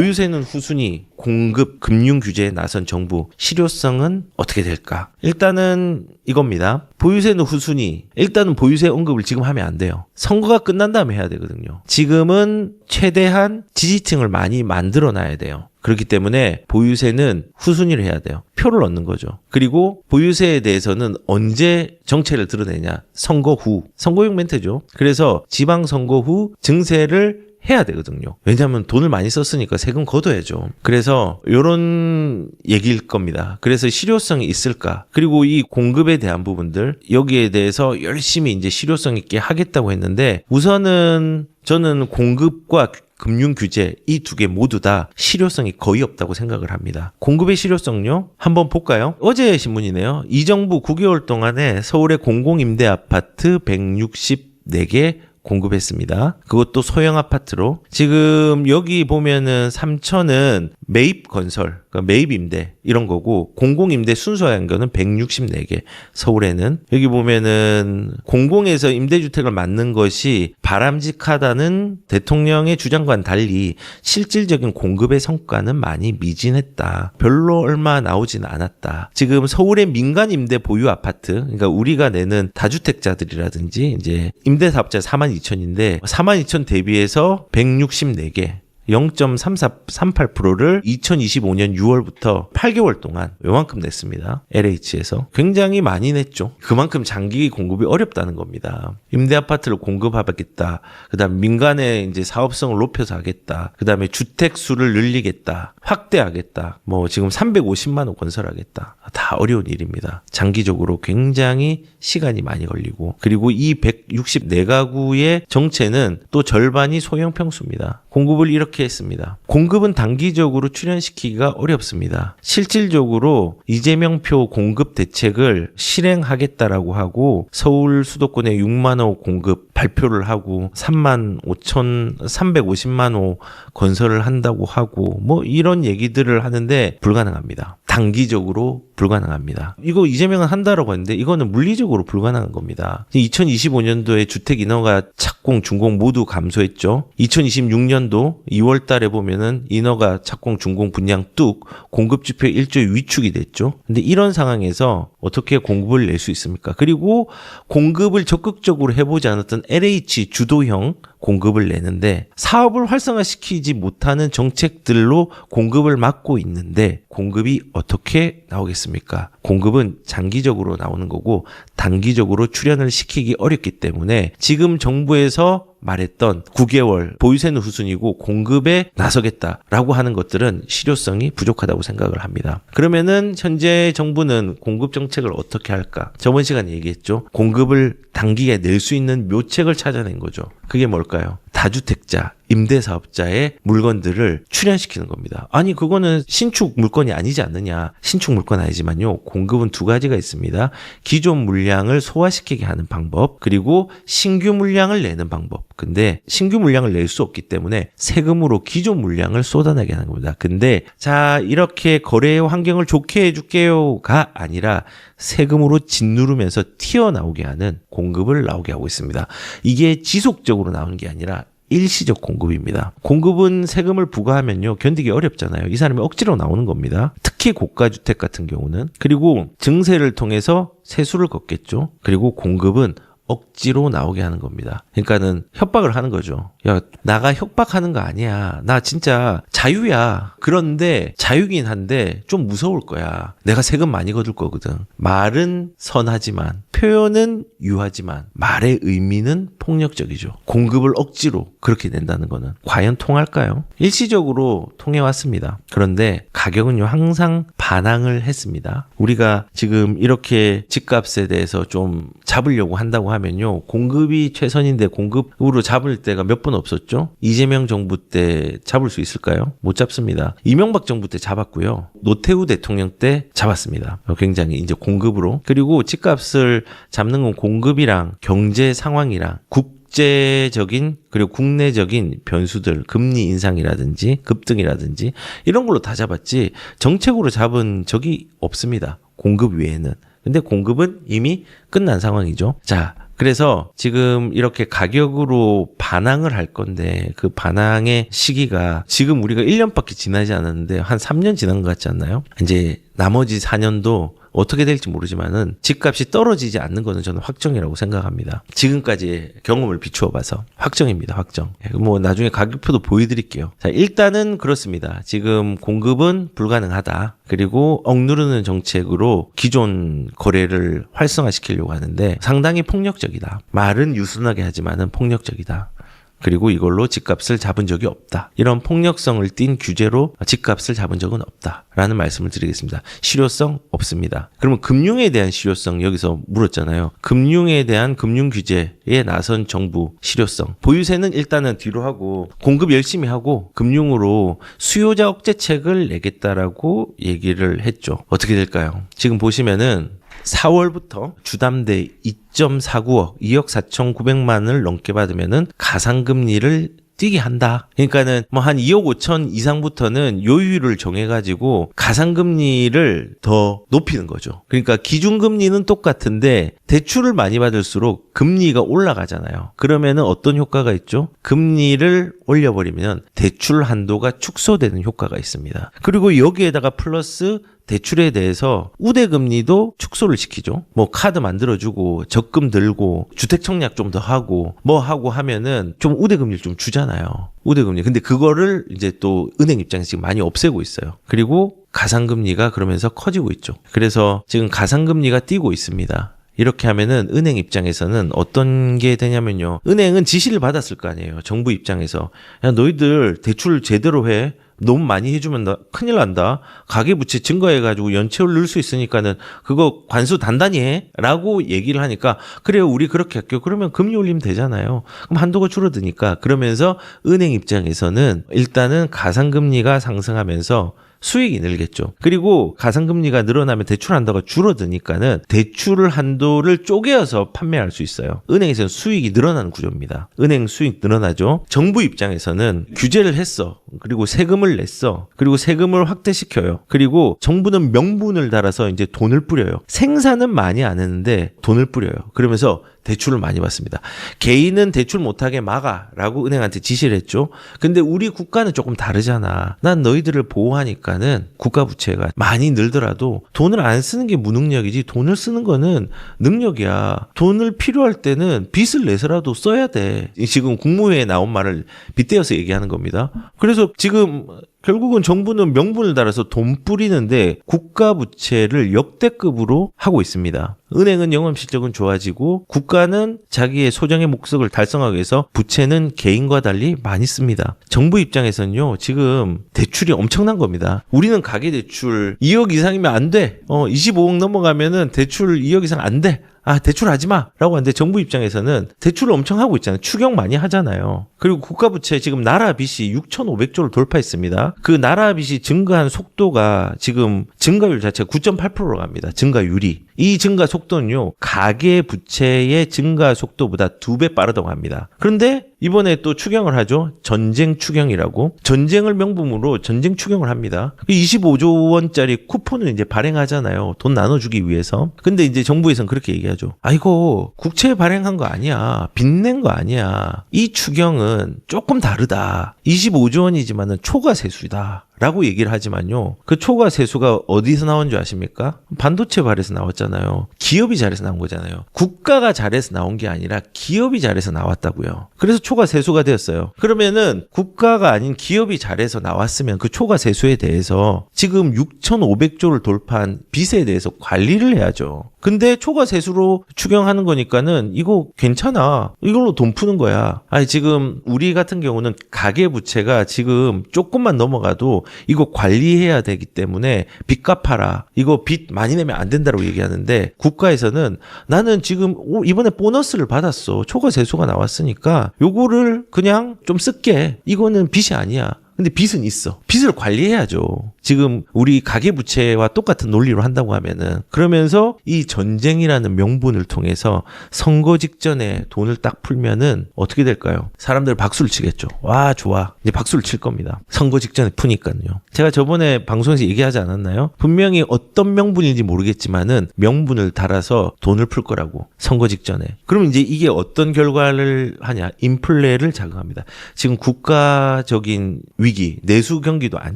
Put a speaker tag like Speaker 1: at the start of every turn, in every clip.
Speaker 1: 보유세는 후순위, 공급, 금융 규제에 나선 정부, 실효성은 어떻게 될까? 일단은 이겁니다. 보유세는 후순위. 일단은 보유세 언급을 지금 하면 안 돼요. 선거가 끝난 다음에 해야 되거든요. 지금은 최대한 지지층을 많이 만들어놔야 돼요. 그렇기 때문에 보유세는 후순위를 해야 돼요. 표를 얻는 거죠. 그리고 보유세에 대해서는 언제 정체를 드러내냐? 선거 후. 선거용 멘트죠. 그래서 지방선거 후 증세를 해야 되거든요. 왜냐하면 돈을 많이 썼으니까 세금 걷어야죠. 그래서 이런 얘기일 겁니다. 그래서 실효성이 있을까? 그리고 이 공급에 대한 부분들 여기에 대해서 열심히 이제 실효성 있게 하겠다고 했는데 우선은 저는 공급과 금융 규제 이 두 개 모두 다 실효성이 거의 없다고 생각을 합니다. 공급의 실효성요? 한번 볼까요? 어제 신문이네요. 이 정부 9개월 동안에 서울의 공공임대 아파트 164개 공급했습니다. 그것도 소형 아파트로. 지금 여기 보면은 삼천은 매입 건설, 그러니까 매입 임대 이런 거고 공공임대 순수한 거는 164개. 서울에는 여기 보면은 공공에서 임대주택을 맡는 것이 바람직하다는 대통령의 주장과는 달리 실질적인 공급의 성과는 많이 미진했다. 별로 얼마 나오진 않았다. 지금 서울의 민간 임대 보유 아파트, 그러니까 우리가 내는 다주택자들이라든지 이제 임대사업자 42,000인데 42,000 대비해서 164개. 0.38%를 2025년 6월부터 8개월 동안 요만큼 냈습니다. LH에서. 굉장히 많이 냈죠. 그만큼 장기 공급이 어렵다는 겁니다. 임대 아파트를 공급하겠다. 그다음 민간의 이제 사업성을 높여서 하겠다. 그다음에 주택 수를 늘리겠다. 확대하겠다. 뭐 지금 350만 호 건설하겠다. 다 어려운 일입니다. 장기적으로 굉장히 시간이 많이 걸리고 그리고 이 164가구의 정체는 또 절반이 소형 평수입니다. 공급을 이렇게 했습니다. 공급은 단기적으로 출현시키기가 어렵습니다. 실질적으로 이재명표 공급 대책을 실행하겠다라고 하고 서울 수도권에 6만 호 공급 발표를 하고 350만 호 건설을 한다고 하고 뭐 이런 얘기들을 하는데 불가능합니다. 단기적으로 불가능합니다. 이거 이재명은 한다라고 했는데 이거는 물리적으로 불가능한 겁니다. 2025년도에 주택 인허가 착공, 준공 모두 감소했죠. 2026년도 2월 달에 보면은 인허가 착공, 준공 분량 뚝 공급 지표 일조의 위축이 됐죠. 근데 이런 상황에서 어떻게 공급을 낼 수 있습니까? 그리고 공급을 적극적으로 해보지 않았던 LH 주도형 공급을 내는데 사업을 활성화시키지 못하는 정책들로 공급을 막고 있는데 공급이 어떻게 나오겠습니까? 공급은 장기적으로 나오는 거고 단기적으로 출현을 시키기 어렵기 때문에 지금 정부에서 말했던 9개월 보유세는 후순위고 공급에 나서겠다라고 하는 것들은 실효성이 부족하다고 생각을 합니다. 그러면은 현재 정부는 공급 정책을 어떻게 할까? 저번 시간에 얘기했죠. 공급을 단기에 낼 수 있는 묘책을 찾아낸 거죠. 그게 뭘까요? 다주택자, 임대사업자의 물건들을 출현시키는 겁니다. 아니 그거는 신축 물건이 아니지 않느냐. 신축 물건 아니지만요. 공급은 두 가지가 있습니다. 기존 물량을 소화시키게 하는 방법 그리고 신규 물량을 내는 방법. 근데 신규 물량을 낼 수 없기 때문에 세금으로 기존 물량을 쏟아내게 하는 겁니다. 근데 자 이렇게 거래 환경을 좋게 해줄게요가 아니라 세금으로 짓누르면서 튀어나오게 하는 공급을 나오게 하고 있습니다. 이게 지속적으로 나오는 게 아니라 일시적 공급입니다. 공급은 세금을 부과하면요 견디기 어렵잖아요. 이 사람이 억지로 나오는 겁니다. 특히 고가주택 같은 경우는. 그리고 증세를 통해서 세수를 걷겠죠. 그리고 공급은 억지로 나오게 하는 겁니다. 그러니까는 협박을 하는 거죠. 야, 나가 협박하는 거 아니야. 나 진짜 자유야. 그런데 자유긴 한데 좀 무서울 거야. 내가 세금 많이 거둘 거거든. 말은 선하지만 표현은 유하지만 말의 의미는 폭력적이죠. 공급을 억지로 그렇게 낸다는 거는 과연 통할까요? 일시적으로 통해왔습니다. 그런데 가격은요 항상 반항을 했습니다. 우리가 지금 이렇게 집값에 대해서 좀 잡으려고 한다고 하면요 공급이 최선인데 공급으로 잡을 때가 몇 번 없었죠. 이재명 정부 때 잡을 수 있을까요? 못 잡습니다. 이명박 정부 때 잡았고요. 노태우 대통령 때 잡았습니다. 굉장히 이제 공급으로. 그리고 집값을 잡는 건 공급이랑 경제 상황이랑 국제적인 그리고 국내적인 변수들 금리 인상이라든지 급등이라든지 이런 걸로 다 잡았지 정책으로 잡은 적이 없습니다. 공급 외에는. 근데 공급은 이미 끝난 상황이죠. 자, 그래서 지금 이렇게 가격으로 반항을 할 건데 그 반항의 시기가 지금 우리가 1년밖에 지나지 않았는데 한 3년 지난 것 같지 않나요? 이제 나머지 4년도 어떻게 될지 모르지만은 집값이 떨어지지 않는 것은 저는 확정이라고 생각합니다. 지금까지의 경험을 비추어 봐서 확정입니다. 확정. 뭐 나중에 가격표도 보여드릴게요. 자, 일단은 그렇습니다. 지금 공급은 불가능하다. 그리고 억누르는 정책으로 기존 거래를 활성화시키려고 하는데 상당히 폭력적이다. 말은 유순하게 하지만은 폭력적이다. 그리고 이걸로 집값을 잡은 적이 없다. 이런 폭력성을 띤 규제로 집값을 잡은 적은 없다라는 말씀을 드리겠습니다. 실효성 없습니다. 그러면 금융에 대한 실효성 여기서 물었잖아요. 금융에 대한 금융 규제에 나선 정부 실효성. 보유세는 일단은 뒤로 하고 공급 열심히 하고 금융으로 수요자 억제책을 내겠다라고 얘기를 했죠. 어떻게 될까요? 지금 보시면은 4월부터 주담대 2.49억, 2억 4,900만을 넘게 받으면은 가상금리를 뛰게 한다. 그러니까는 뭐 한 2억 5천 이상부터는 요율을 정해가지고 가상금리를 더 높이는 거죠. 그러니까 기준금리는 똑같은데 대출을 많이 받을수록 금리가 올라가잖아요. 그러면은 어떤 효과가 있죠? 금리를 올려버리면 대출 한도가 축소되는 효과가 있습니다. 그리고 여기에다가 플러스 대출에 대해서 우대금리도 축소를 시키죠. 뭐 카드 만들어주고 적금 들고 주택 청약 좀 더 하고 뭐 하고 하면은 좀 우대금리를 좀 주잖아요. 우대금리. 근데 그거를 이제 또 은행 입장에서 지금 많이 없애고 있어요. 그리고 가상금리가 그러면서 커지고 있죠. 그래서 지금 가상금리가 뛰고 있습니다. 이렇게 하면은 은행 입장에서는 어떤 게 되냐면요. 은행은 지시를 받았을 거 아니에요. 정부 입장에서. 야, 너희들 대출 제대로 해. 너무 많이 해주면 큰일 난다. 가계부채 증가해가지고 연체율 넣을 수 있으니까는 그거 관수 단단히 해. 라고 얘기를 하니까 그래요. 우리 그렇게 할게요. 그러면 금리 올리면 되잖아요. 그럼 한도가 줄어드니까. 그러면서 은행 입장에서는 일단은 가상금리가 상승하면서 수익이 늘겠죠. 그리고 가상금리가 늘어나면 대출 한도가 줄어드니까는 대출 한도를 쪼개어서 판매할 수 있어요. 은행에서는 수익이 늘어나는 구조입니다. 은행 수익 늘어나죠. 정부 입장에서는 규제를 했어. 그리고 세금을 냈어. 그리고 세금을 확대시켜요. 그리고 정부는 명분을 달아서 이제 돈을 뿌려요. 생산은 많이 안 했는데 돈을 뿌려요. 그러면서 대출을 많이 받습니다. 개인은 대출 못하게 막아라고 은행한테 지시를 했죠. 근데 우리 국가는 조금 다르잖아. 난 너희들을 보호하니까는 국가 부채가 많이 늘더라도 돈을 안 쓰는 게 무능력이지 돈을 쓰는 거는 능력이야. 돈을 필요할 때는 빚을 내서라도 써야 돼. 지금 국무회의에 나온 말을 빗대어서 얘기하는 겁니다. 그래서 지금 결국은 정부는 명분을 달아서 돈 뿌리는데 국가 부채를 역대급으로 하고 있습니다. 은행은 영업 실적은 좋아지고 국가는 자기의 소정의 목적을 달성하기 위해서 부채는 개인과 달리 많이 씁니다. 정부 입장에서는요. 지금 대출이 엄청난 겁니다. 우리는 가계대출 2억 이상이면 안 돼. 25억 넘어가면은 대출 2억 이상 안 돼. 아, 대출하지 마! 라고 하는데 정부 입장에서는 대출을 엄청 하고 있잖아요. 추경 많이 하잖아요. 그리고 국가부채 지금 나라 빚이 6,500조를 돌파했습니다. 그 나라 빚이 증가한 속도가 지금 증가율 자체가 9.8%로 갑니다. 증가율이. 이 증가 속도는요. 가계 부채의 증가 속도보다 2배 빠르다고 합니다. 그런데 이번에 또 추경을 하죠. 전쟁 추경이라고. 전쟁을 명분으로 전쟁 추경을 합니다. 25조 원짜리 쿠폰을 이제 발행하잖아요. 돈 나눠주기 위해서. 근데 이제 정부에서는 그렇게 얘기하죠. 아이고, 국채 발행한 거 아니야. 빚낸 거 아니야. 이 추경은 조금 다르다. 25조 원이지만은 초과 세수다. 라고 얘기를 하지만요. 그 초과 세수가 어디서 나온 줄 아십니까? 반도체 발에서 나왔잖아요. 기업이 잘해서 나온 거잖아요. 국가가 잘해서 나온 게 아니라 기업이 잘해서 나왔다고요. 그래서 초과 세수가 되었어요. 그러면은 국가가 아닌 기업이 잘해서 나왔으면 그 초과 세수에 대해서 지금 6,500조를 돌파한 빚에 대해서 관리를 해야죠. 근데 초과 세수로 추경하는 거니까는 이거 괜찮아. 이걸로 돈 푸는 거야. 아니 지금 우리 같은 경우는 가계 부채가 지금 조금만 넘어가도 이거 관리해야 되기 때문에 빚 갚아라. 이거 빚 많이 내면 안 된다고 얘기하는데 국가에서는 나는 지금 이번에 보너스를 받았어. 초과 세수가 나왔으니까 요거를 그냥 좀 쓸게. 이거는 빚이 아니야. 근데 빚은 있어. 빚을 관리해야죠. 지금 우리 가계부채와 똑같은 논리로 한다고 하면은 그러면서 이 전쟁이라는 명분을 통해서 선거 직전에 돈을 딱 풀면은 어떻게 될까요? 사람들 박수를 치겠죠. 와, 좋아. 이제 박수를 칠 겁니다. 선거 직전에 푸니까요. 제가 저번에 방송에서 얘기하지 않았나요? 분명히 어떤 명분인지 모르겠지만은 명분을 달아서 돈을 풀 거라고 선거 직전에. 그러면 이제 이게 어떤 결과를 하냐? 인플레를 자극합니다. 지금 국가적인 위기, 내수 경기도 안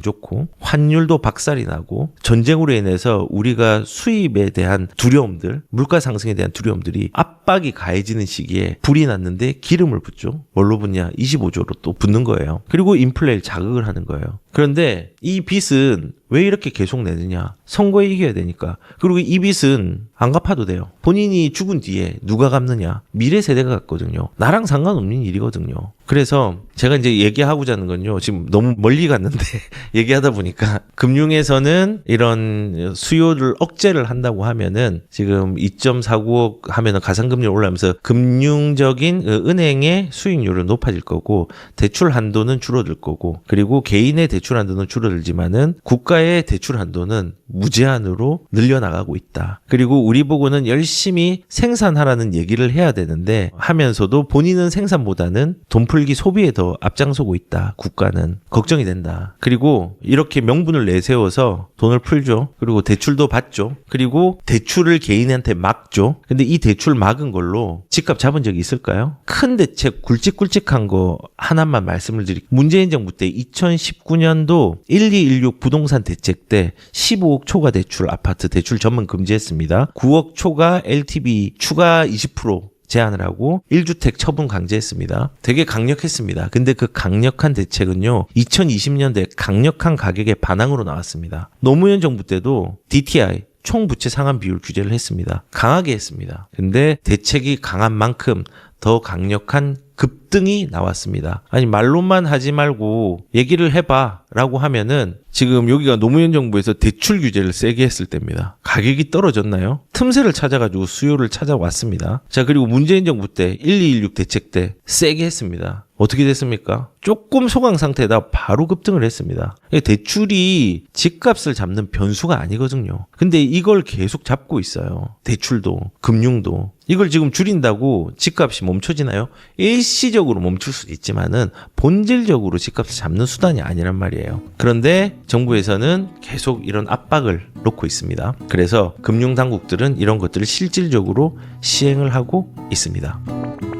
Speaker 1: 좋고 환율도 박살이 나고 전쟁으로 인해서 우리가 수입에 대한 두려움들, 물가 상승에 대한 두려움들이 압박이 가해지는 시기에 불이 났는데 기름을 붓죠. 뭘로 붓냐? 25조로 또 붓는 거예요. 그리고 인플레를 자극을 하는 거예요. 그런데 이 빚은 왜 이렇게 계속 내느냐? 선거에 이겨야 되니까. 그리고 이 빚은 안 갚아도 돼요. 본인이 죽은 뒤에 누가 갚느냐? 미래 세대가 갚거든요. 나랑 상관없는 일이거든요. 그래서 제가 이제 얘기하고자 하는 건요. 지금 너무 멀리 갔는데 얘기하다 보니까 금융에서는 이런 수요를 억제를 한다고 하면은 지금 2.49억 하면은 가상금리 올라가면서 금융적인 은행의 수익률은 높아질 거고 대출 한도는 줄어들 거고 그리고 개인의 대출 한도는 줄어들지만은 국가의 대출 한도는 무제한으로 늘려나가고 있다. 그리고 우리 보고는 열심히 생산하라는 얘기를 해야 되는데 하면서도 본인은 생산보다는 돈 풀기 소비에 더 앞장서고 있다. 국가는 걱정이 된다. 그리고 이렇게 명분을 내세워서 돈을 풀죠. 그리고 대출도 받죠. 그리고 대출을 개인한테 막죠. 근데 이 대출 막은 걸로 집값 잡은 적이 있을까요? 큰 대책 굵직굵직한 거 하나만 말씀을 드릴게요. 문재인 정부 때 2019년도 1216 부동산 대책 때 15억 초과 대출 아파트 대출 전면 금지했습니다. 9억 초과 LTV 추가 20% 제한을 하고 1주택 처분 강제했습니다. 되게 강력했습니다. 근데 그 강력한 대책은요. 2020년대 강력한 가격의 반항으로 나왔습니다. 노무현 정부 때도 DTI 총부채 상환 비율 규제를 했습니다. 강하게 했습니다. 근데 대책이 강한 만큼 더 강력한 급등이 나왔습니다. 아니 말로만 하지 말고 얘기를 해봐 라고 하면은 지금 여기가 노무현 정부에서 대출 규제를 세게 했을 때입니다. 가격이 떨어졌나요? 틈새를 찾아가지고 수요를 찾아왔습니다. 자 그리고 문재인 정부 때 1216 대책 때 세게 했습니다. 어떻게 됐습니까? 조금 소강 상태다 바로 급등을 했습니다. 대출이 집값을 잡는 변수가 아니거든요. 근데 이걸 계속 잡고 있어요. 대출도 금융도. 이걸 지금 줄인다고 집값이 멈춰지나요? 일시적으로 멈출 수도 있지만은 본질적으로 집값을 잡는 수단이 아니란 말이에요. 그런데 정부에서는 계속 이런 압박을 놓고 있습니다. 그래서 금융당국들은 이런 것들을 실질적으로 시행을 하고 있습니다.